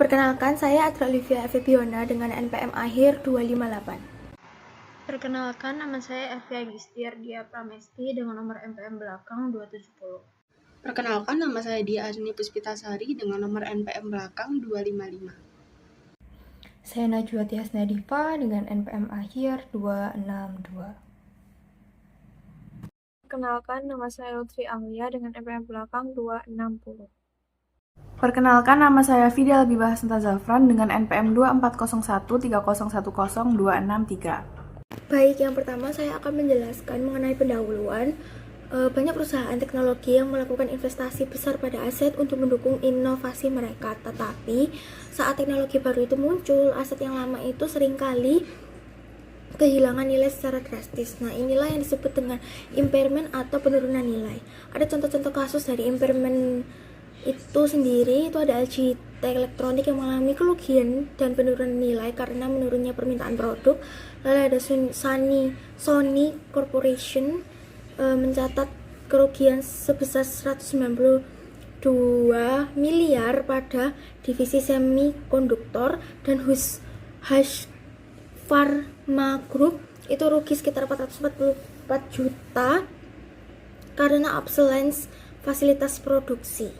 Perkenalkan, saya Adra Olivia Febiona dengan NPM akhir 258. Perkenalkan, nama saya Evia Gistir Dia Pramesti dengan nomor NPM belakang 270. Perkenalkan, nama saya Dia Asni Puspitasari dengan nomor NPM belakang 255. Saya Najwa Tias Nadifa dengan NPM akhir 262. Perkenalkan, nama saya Lutfi Alia dengan NPM belakang 260. Perkenalkan, nama saya Fidel Bibah Senta Zafran dengan NPM 240130100263. Baik, yang pertama saya akan menjelaskan mengenai pendahuluan. Banyak perusahaan teknologi yang melakukan investasi besar pada aset untuk mendukung inovasi mereka. Tetapi saat teknologi baru itu muncul, aset yang lama itu seringkali kehilangan nilai secara drastis. Nah, inilah yang disebut dengan impairment atau penurunan nilai. Ada contoh-contoh kasus dari impairment itu sendiri. Itu ada LG Elektronik yang mengalami kerugian dan penurunan nilai karena menurunnya permintaan produk. Lalu ada Sony Corporation mencatat kerugian sebesar 192 miliar pada divisi semikonduktor, dan Hush Pharma Group itu rugi sekitar 444 juta karena obsolescence fasilitas produksi.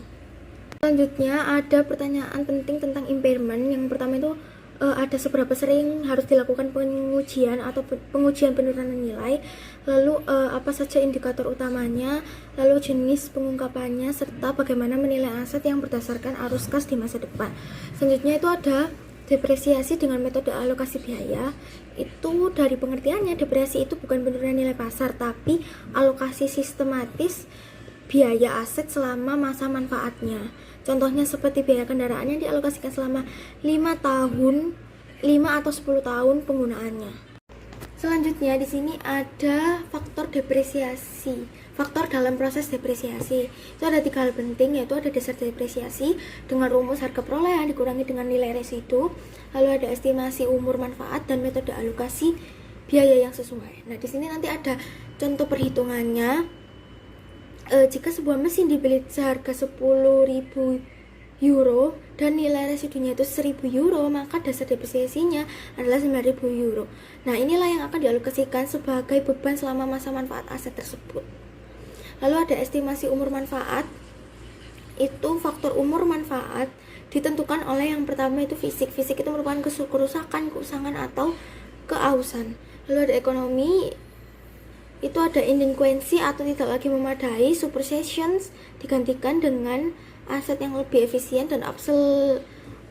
Selanjutnya ada pertanyaan penting tentang impairment. Yang pertama itu ada seberapa sering harus dilakukan pengujian atau pengujian penurunan nilai, lalu apa saja indikator utamanya, lalu jenis pengungkapannya, serta bagaimana menilai aset yang berdasarkan arus kas di masa depan. Selanjutnya itu ada depresiasi dengan metode alokasi biaya. Itu dari pengertiannya, depresiasi itu bukan penurunan nilai pasar, tapi alokasi sistematis biaya aset selama masa manfaatnya. Contohnya seperti biaya kendaraan yang dialokasikan selama 5 atau 10 tahun penggunaannya. Selanjutnya di sini ada faktor depresiasi. Faktor dalam proses depresiasi itu ada 3 hal penting, yaitu ada dasar depresiasi dengan rumus harga perolehan dikurangi dengan nilai residu, lalu ada estimasi umur manfaat, dan metode alokasi biaya yang sesuai. Nah, di sini nanti ada contoh perhitungannya. Jika sebuah mesin dibeli seharga 10.000 euro dan nilai residunya itu 1.000 euro, maka dasar depresiasinya adalah 9.000 euro. Nah, inilah yang akan dialokasikan sebagai beban selama masa manfaat aset tersebut. Lalu ada estimasi umur manfaat. Itu faktor umur manfaat ditentukan oleh yang pertama itu fisik. Fisik itu merupakan kerusakan, keusangan, atau keausan. Lalu ada ekonomi. Itu ada indelinkuensi atau tidak lagi memadai, supersessions digantikan dengan aset yang lebih efisien, dan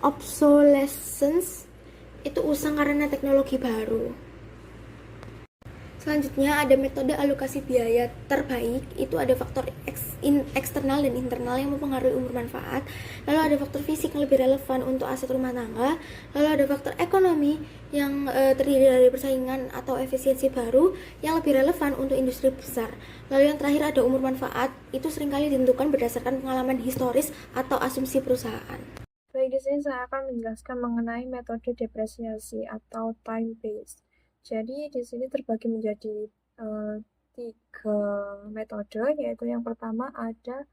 obsolescence itu usang karena teknologi baru. Selanjutnya ada metode alokasi biaya terbaik. Itu ada faktor eksternal dan internal yang mempengaruhi umur manfaat. Lalu ada faktor fisik yang lebih relevan untuk aset rumah tangga. Lalu ada faktor ekonomi yang terdiri dari persaingan atau efisiensi baru yang lebih relevan untuk industri besar. Lalu yang terakhir ada umur manfaat. Itu seringkali ditentukan berdasarkan pengalaman historis atau asumsi perusahaan. Baik, di sini saya akan menjelaskan mengenai metode depresiasi atau time based. Jadi di sini terbagi menjadi 3 metode, yaitu yang pertama ada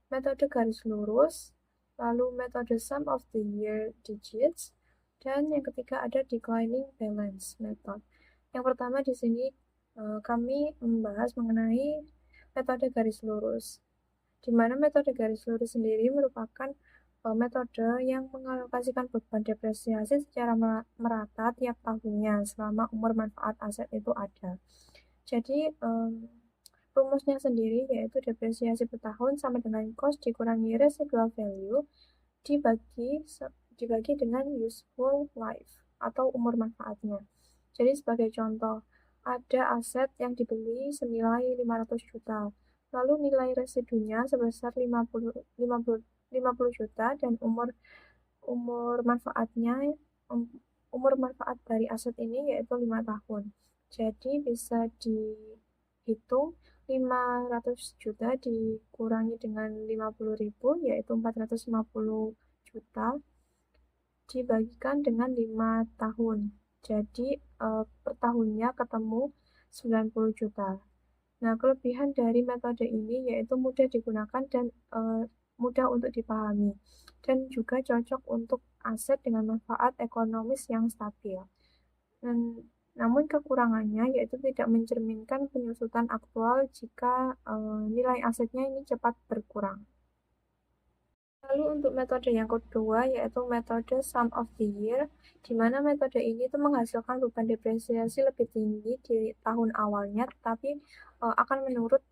metode garis lurus, lalu metode sum of the year digits, dan yang ketiga ada declining balance method. Yang pertama di sini kami membahas mengenai metode garis lurus, di mana metode garis lurus sendiri merupakan metode yang mengalokasikan beban depresiasi secara merata tiap tahunnya selama umur manfaat aset itu ada. Jadi rumusnya sendiri yaitu depresiasi per tahun sama dengan cost dikurangi residual value dibagi dengan useful life atau umur manfaatnya. Jadi sebagai contoh, ada aset yang dibeli senilai 500 juta. Lalu nilai residunya sebesar 50 juta, dan umur manfaatnya umur manfaat dari aset ini yaitu 5 tahun. Jadi bisa dihitung 500 juta dikurangi dengan 50.000 yaitu 450 juta dibagikan dengan 5 tahun. Jadi per tahunnya ketemu 90 juta. Nah, kelebihan dari metode ini yaitu mudah digunakan dan mudah untuk dipahami dan juga cocok untuk aset dengan manfaat ekonomis yang stabil. Namun kekurangannya yaitu tidak mencerminkan penyusutan aktual jika nilai asetnya ini cepat berkurang. Lalu untuk metode yang kedua yaitu metode sum of the year, di mana metode ini tuh menghasilkan beban depresiasi lebih tinggi di tahun awalnya, tetapi akan menurun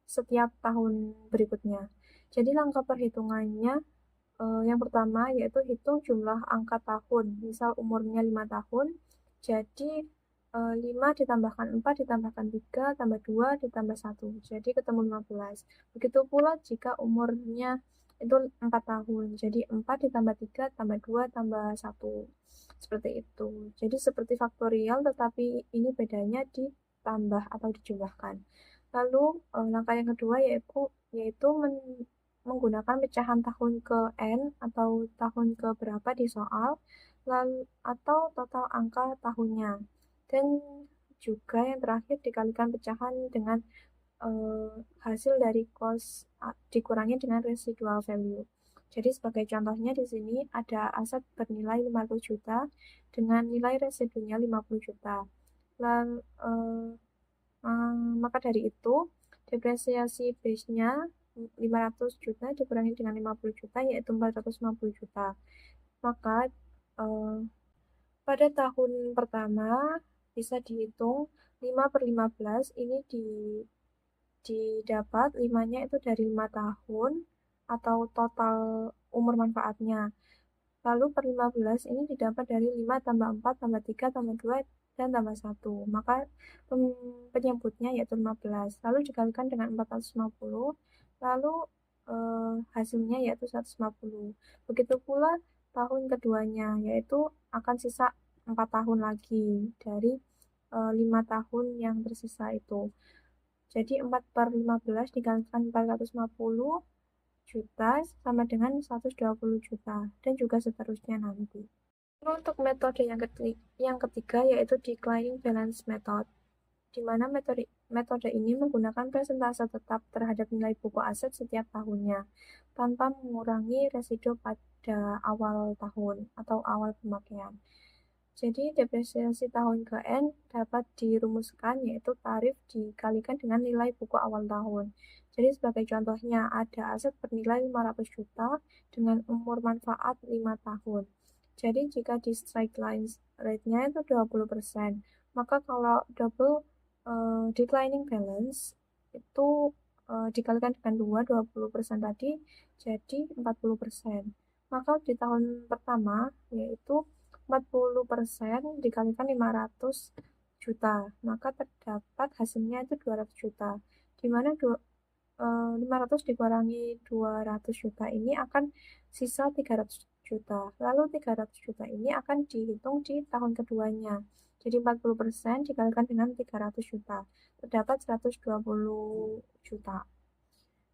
setiap tahun berikutnya. Jadi langkah perhitungannya yang pertama yaitu hitung jumlah angka tahun. Misal umurnya 5 tahun, jadi 5 ditambahkan 4 ditambahkan 3 tambah 2 ditambah 1. Jadi ketemu 15. Begitu pula jika umurnya itu 4 tahun. Jadi 4 ditambah 3 tambah 2 tambah 1. Seperti itu. Jadi seperti faktorial tetapi ini bedanya ditambah atau dijumlahkan. Lalu langkah yang kedua yaitu menggunakan pecahan tahun ke N atau tahun ke berapa di soal, lalu atau total angka tahunnya. Dan juga yang terakhir dikalikan pecahan dengan hasil dari cost dikurangi dengan residual value. Jadi sebagai contohnya di sini ada aset bernilai 50 juta dengan nilai residunya 50 juta. Lalu, maka dari itu depresiasi base-nya 500 juta dikurangi dengan 50 juta yaitu 450 juta. Maka pada tahun pertama bisa dihitung 5/15 ini didapat 5-nya itu dari 5 tahun atau total umur manfaatnya. Lalu per 15 ini didapat dari 5 tambah 4 tambah 3 tambah 2 dan tambah 1. Maka penyebutnya yaitu 15. Lalu dikalikan dengan 450. Lalu hasilnya yaitu 150. Begitu pula tahun keduanya yaitu akan sisa 4 tahun lagi dari 5 tahun yang tersisa itu. Jadi 4/15 dikalikan 450 juta sama dengan 120 juta dan juga seterusnya nanti. Lalu untuk metode yang ketiga yaitu declining balance method, di mana metode ini menggunakan persentase tetap terhadap nilai buku aset setiap tahunnya tanpa mengurangi residu pada awal tahun atau awal pemakaian. Jadi depresiasi tahun ke N dapat dirumuskan yaitu tarif dikalikan dengan nilai buku awal tahun. Jadi sebagai contohnya ada aset bernilai 500 juta dengan umur manfaat 5 tahun. Jadi jika di straight line rate-nya itu 20%, maka kalau double declining balance itu dikalikan dengan 20% tadi jadi 40%. Maka di tahun pertama yaitu 40% dikalikan 500 juta, maka terdapat hasilnya itu 200 juta, di mana 500 dikurangi 200 juta ini akan sisa 300 juta. Lalu 300 juta ini akan dihitung di tahun keduanya. Jadi 40% dikalikan dengan 300 juta, terdapat 120 juta.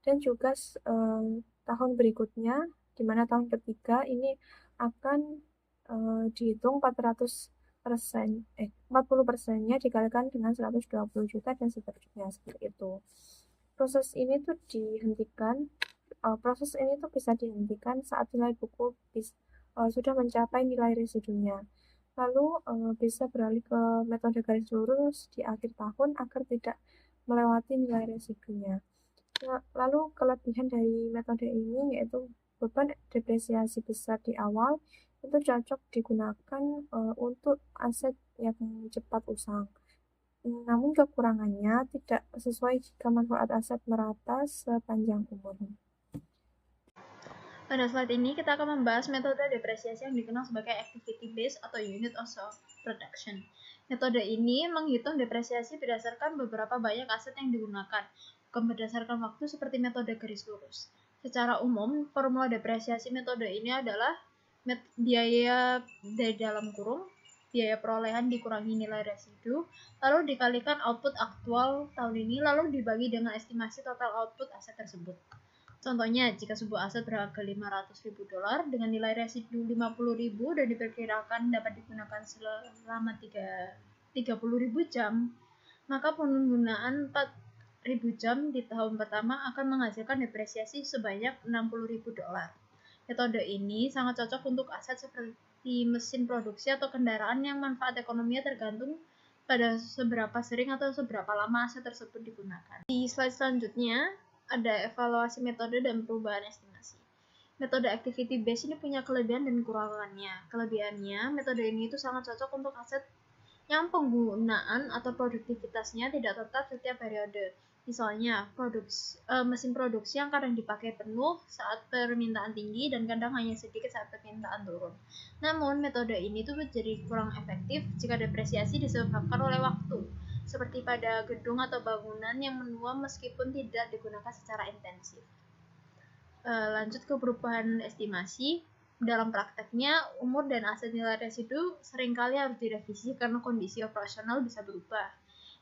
Dan juga tahun berikutnya, di mana tahun ketiga ini akan dihitung 40%-nya dikalikan dengan 120 juta dan seterusnya seperti itu. Proses ini tuh bisa dihentikan saat nilai buku sudah mencapai nilai residunya. Lalu bisa beralih ke metode garis lurus di akhir tahun agar tidak melewati nilai residunya. Lalu kelebihan dari metode ini yaitu beban depresiasi besar di awal itu cocok digunakan untuk aset yang cepat usang. Namun kekurangannya tidak sesuai jika manfaat aset merata sepanjang umurnya. Pada slide ini kita akan membahas metode depresiasi yang dikenal sebagai activity based atau unit of production. Metode ini menghitung depresiasi berdasarkan beberapa banyak aset yang digunakan, bukan berdasarkan waktu seperti metode garis lurus. Secara umum, formula depresiasi metode ini adalah biaya dari dalam kurung, biaya perolehan dikurangi nilai residu, lalu dikalikan output aktual tahun ini, lalu dibagi dengan estimasi total output aset tersebut. Contohnya, jika sebuah aset berharga $500.000 dengan nilai residu $50.000 dan diperkirakan dapat digunakan selama 30.000 jam, maka penggunaan jam di tahun pertama akan menghasilkan depresiasi sebanyak $60.000. Metode ini sangat cocok untuk aset seperti mesin produksi atau kendaraan yang manfaat ekonominya tergantung pada seberapa sering atau seberapa lama aset tersebut digunakan. Di slide selanjutnya ada evaluasi metode dan perubahan estimasi. Metode activity based ini punya kelebihan dan kekurangannya. Kelebihannya, metode ini itu sangat cocok untuk aset yang penggunaan atau produktivitasnya tidak tetap setiap periode. Misalnya, mesin produksi yang kadang dipakai penuh saat permintaan tinggi dan kadang hanya sedikit saat permintaan turun. Namun, metode ini tuh menjadi kurang efektif jika depresiasi disebabkan oleh waktu, seperti pada gedung atau bangunan yang menua meskipun tidak digunakan secara intensif. Lanjut ke perubahan estimasi. Dalam prakteknya, umur dan aset nilai residu seringkali harus direvisi karena kondisi operasional bisa berubah.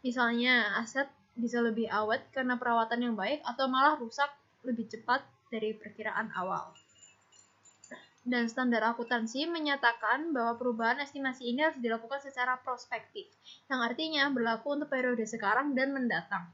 Misalnya, aset bisa lebih awet karena perawatan yang baik atau malah rusak lebih cepat dari perkiraan awal. Dan standar akuntansi menyatakan bahwa perubahan estimasi ini harus dilakukan secara prospektif, yang artinya berlaku untuk periode sekarang dan mendatang,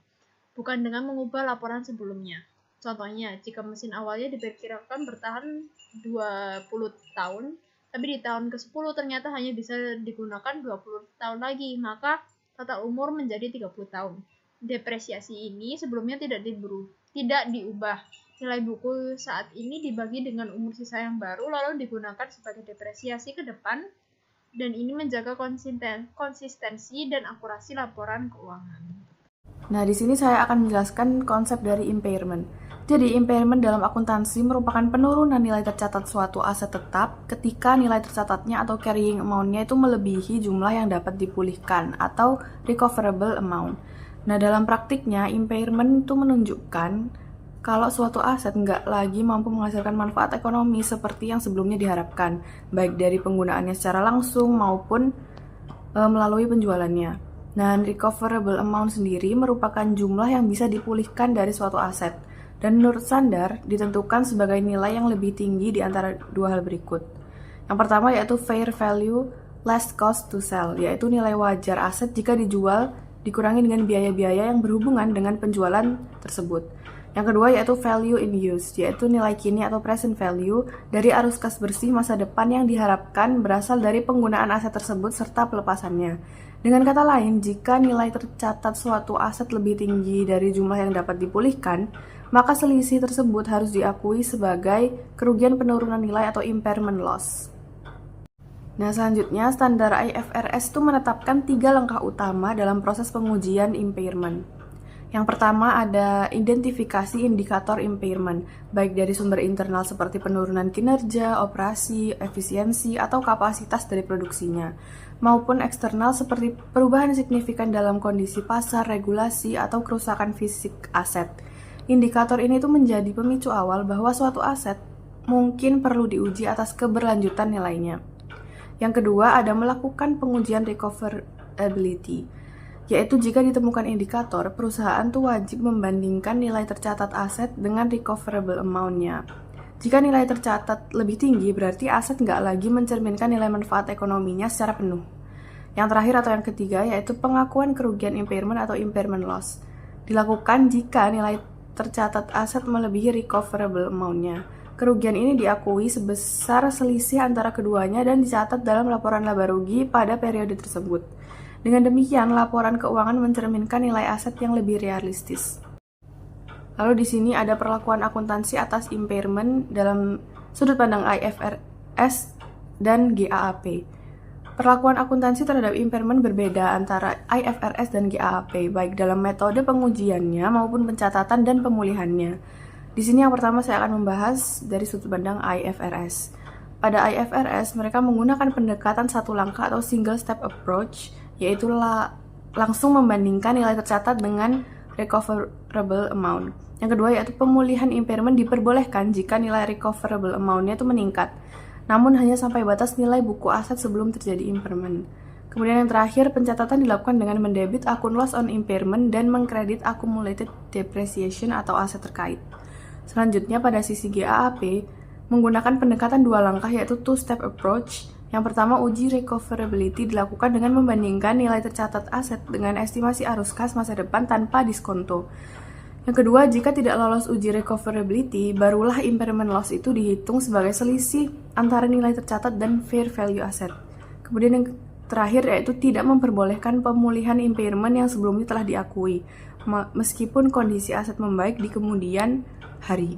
bukan dengan mengubah laporan sebelumnya. Contohnya, jika mesin awalnya diperkirakan bertahan 20 tahun, tapi di tahun ke-10 ternyata hanya bisa digunakan 20 tahun lagi, maka total umur menjadi 30 tahun. Depresiasi ini sebelumnya tidak diubah. Nilai buku saat ini dibagi dengan umur sisa yang baru lalu digunakan sebagai depresiasi ke depan, dan ini menjaga konsistensi dan akurasi laporan keuangan. Nah, di sini saya akan menjelaskan konsep dari impairment. Jadi, impairment dalam akuntansi merupakan penurunan nilai tercatat suatu aset tetap ketika nilai tercatatnya atau carrying amount-nya itu melebihi jumlah yang dapat dipulihkan atau recoverable amount. Nah, dalam praktiknya, impairment itu menunjukkan kalau suatu aset nggak lagi mampu menghasilkan manfaat ekonomi seperti yang sebelumnya diharapkan, baik dari penggunaannya secara langsung maupun melalui penjualannya. Nah, recoverable amount sendiri merupakan jumlah yang bisa dipulihkan dari suatu aset, dan menurut standar ditentukan sebagai nilai yang lebih tinggi di antara dua hal berikut. Yang pertama yaitu fair value less cost to sell, yaitu nilai wajar aset jika dijual dikurangi dengan biaya-biaya yang berhubungan dengan penjualan tersebut. Yang kedua yaitu value in use, yaitu nilai kini atau present value dari arus kas bersih masa depan yang diharapkan berasal dari penggunaan aset tersebut serta pelepasannya. Dengan kata lain, jika nilai tercatat suatu aset lebih tinggi dari jumlah yang dapat dipulihkan, maka selisih tersebut harus diakui sebagai kerugian penurunan nilai atau impairment loss. Nah, selanjutnya standar IFRS itu menetapkan 3 langkah utama dalam proses pengujian impairment. Yang pertama ada identifikasi indikator impairment, baik dari sumber internal seperti penurunan kinerja, operasi, efisiensi, atau kapasitas dari produksinya, maupun eksternal seperti perubahan signifikan dalam kondisi pasar, regulasi, atau kerusakan fisik aset. Indikator ini tuh menjadi pemicu awal bahwa suatu aset mungkin perlu diuji atas keberlanjutan nilainya. Yang kedua ada melakukan pengujian recoverability, yaitu jika ditemukan indikator, perusahaan tuh wajib membandingkan nilai tercatat aset dengan recoverable amount-nya. Jika nilai tercatat lebih tinggi, berarti aset nggak lagi mencerminkan nilai manfaat ekonominya secara penuh. Yang terakhir atau yang ketiga yaitu pengakuan kerugian impairment atau impairment loss. Dilakukan jika nilai tercatat aset melebihi recoverable amount-nya. Kerugian ini diakui sebesar selisih antara keduanya dan dicatat dalam laporan laba rugi pada periode tersebut. Dengan demikian, laporan keuangan mencerminkan nilai aset yang lebih realistis. Lalu di sini ada perlakuan akuntansi atas impairment dalam sudut pandang IFRS dan GAAP. Perlakuan akuntansi terhadap impairment berbeda antara IFRS dan GAAP, baik dalam metode pengujiannya maupun pencatatan dan pemulihannya. Di sini yang pertama saya akan membahas dari sudut pandang IFRS. Pada IFRS, mereka menggunakan pendekatan satu langkah atau single step approach, yaitu langsung membandingkan nilai tercatat dengan recoverable amount. Yang kedua yaitu pemulihan impairment diperbolehkan jika nilai recoverable amount-nya itu meningkat, namun hanya sampai batas nilai buku aset sebelum terjadi impairment. Kemudian yang terakhir, pencatatan dilakukan dengan mendebit akun loss on impairment dan mengkredit accumulated depreciation atau aset terkait. Selanjutnya pada sisi GAAP, menggunakan pendekatan dua langkah yaitu two-step approach, Yang pertama, uji recoverability dilakukan dengan membandingkan nilai tercatat aset dengan estimasi arus kas masa depan tanpa diskonto. Yang kedua, jika tidak lolos uji recoverability, barulah impairment loss itu dihitung sebagai selisih antara nilai tercatat dan fair value aset. Kemudian yang terakhir yaitu tidak memperbolehkan pemulihan impairment yang sebelumnya telah diakui, meskipun kondisi aset membaik di kemudian hari.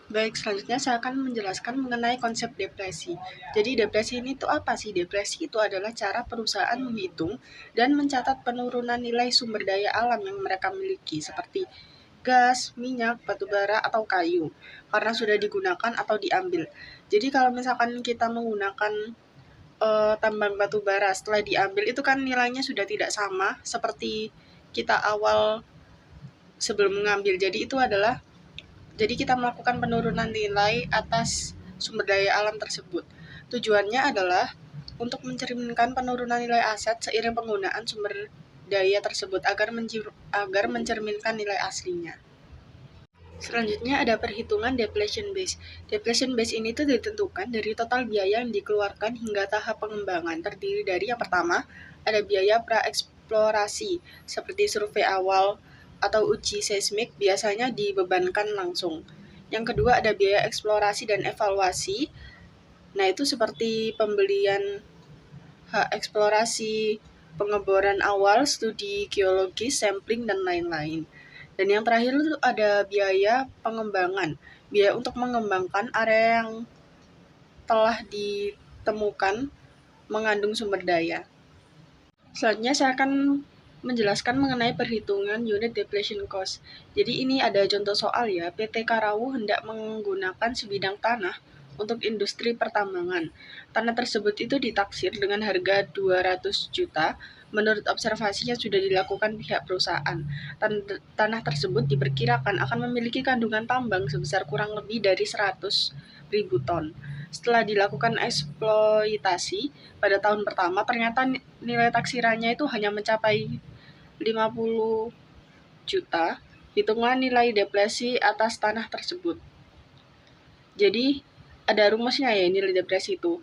Baik, selanjutnya saya akan menjelaskan mengenai konsep depresi. Jadi depresi ini tuh apa sih? Depresi itu adalah cara perusahaan menghitung dan mencatat penurunan nilai sumber daya alam yang mereka miliki seperti gas, minyak, batu bara, atau kayu karena sudah digunakan atau diambil. Jadi kalau misalkan kita menggunakan tambang batu bara setelah diambil itu kan nilainya sudah tidak sama seperti kita awal sebelum mengambil. Jadi kita melakukan penurunan nilai atas sumber daya alam tersebut. Tujuannya adalah untuk mencerminkan penurunan nilai aset seiring penggunaan sumber daya tersebut agar mencerminkan nilai aslinya. Selanjutnya ada perhitungan depletion base. Depletion base ini tuh ditentukan dari total biaya yang dikeluarkan hingga tahap pengembangan. Terdiri dari yang pertama, ada biaya praeksplorasi, seperti survei awal atau uji seismik biasanya dibebankan langsung. Yang kedua ada biaya eksplorasi dan evaluasi. Nah, itu seperti pembelian hak eksplorasi, pengeboran awal, studi geologis, sampling, dan lain-lain. Dan yang terakhir itu ada biaya pengembangan, biaya untuk mengembangkan area yang telah ditemukan mengandung sumber daya. Selanjutnya saya akan menjelaskan mengenai perhitungan unit depletion cost. Jadi ini ada contoh soal ya, PT Karawu hendak menggunakan sebidang tanah untuk industri pertambangan. Tanah tersebut itu ditaksir dengan harga 200 juta menurut observasi yang sudah dilakukan pihak perusahaan. Tanah tersebut diperkirakan akan memiliki kandungan tambang sebesar kurang lebih dari 100.000 ton. Setelah dilakukan eksploitasi pada tahun pertama, ternyata nilai taksirannya itu hanya mencapai 50 juta, hitungan nilai depresi atas tanah tersebut. Jadi, ada rumusnya ya nilai depresi itu.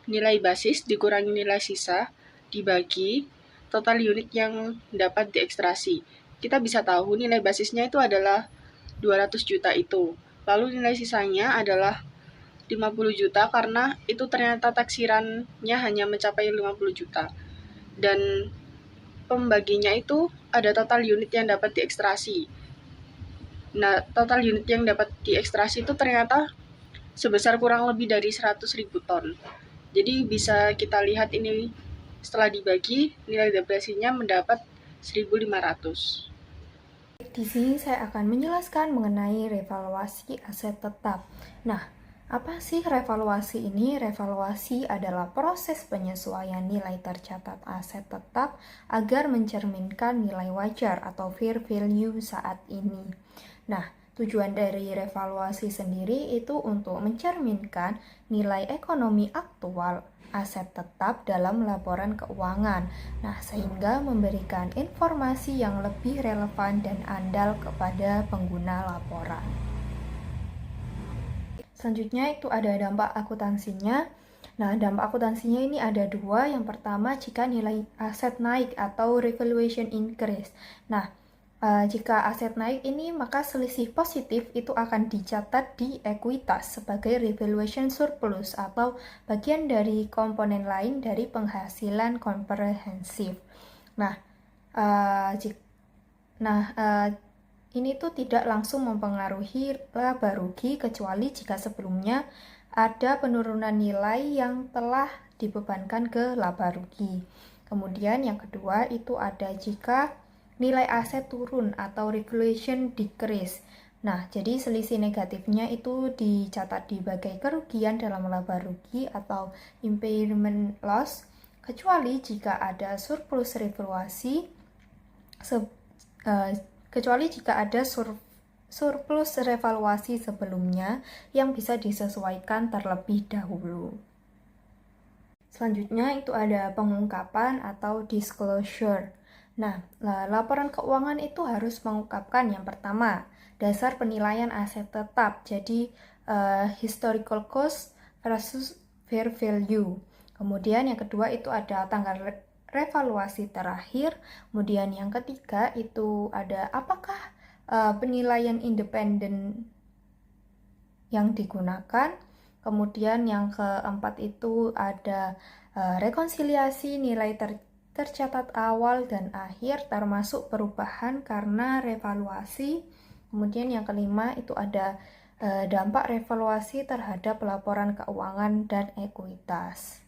Nilai basis dikurangi nilai sisa, dibagi total unit yang dapat diekstraksi. Kita bisa tahu nilai basisnya itu adalah 200 juta itu. Lalu nilai sisanya adalah 50 juta karena itu ternyata taksirannya hanya mencapai 50 juta. Dan pembaginya itu ada total unit yang dapat diekstrasi. Nah, total unit yang dapat diekstrasi itu ternyata sebesar kurang lebih dari 100.000 ton. Jadi bisa kita lihat ini setelah dibagi, nilai depresinya mendapat 1.500. Di sini saya akan menjelaskan mengenai revaluasi aset tetap. Nah, apa sih revaluasi ini? Revaluasi adalah proses penyesuaian nilai tercatat aset tetap agar mencerminkan nilai wajar atau fair value saat ini. Nah, tujuan dari revaluasi sendiri itu untuk mencerminkan nilai ekonomi aktual aset tetap dalam laporan keuangan. Nah, sehingga memberikan informasi yang lebih relevan dan andal kepada pengguna laporan. Selanjutnya itu ada dampak akuntansinya. Nah, dampak akuntansinya ini ada dua. Yang pertama, jika nilai aset naik atau revaluation increase. Nah, jika aset naik ini, maka selisih positif itu akan dicatat di ekuitas sebagai revaluation surplus atau bagian dari komponen lain dari penghasilan komprehensif. Nah, ini tuh tidak langsung mempengaruhi laba rugi kecuali jika sebelumnya ada penurunan nilai yang telah dibebankan ke laba rugi. Kemudian yang kedua itu ada jika nilai aset turun atau revaluation decrease. Nah, jadi selisih negatifnya itu dicatat sebagai kerugian dalam laba rugi atau impairment loss, kecuali jika ada surplus revaluasi surplus revaluasi sebelumnya yang bisa disesuaikan terlebih dahulu. Selanjutnya itu ada pengungkapan atau disclosure. Nah, laporan keuangan itu harus mengungkapkan yang pertama, dasar penilaian aset tetap, jadi historical cost versus fair value. Kemudian yang kedua itu ada tanggal revaluasi terakhir. Kemudian yang ketiga itu ada apakah penilaian independen yang digunakan. Kemudian yang keempat itu ada rekonsiliasi nilai tercatat awal dan akhir termasuk perubahan karena revaluasi. Kemudian yang kelima itu ada dampak revaluasi terhadap laporan keuangan dan ekuitas.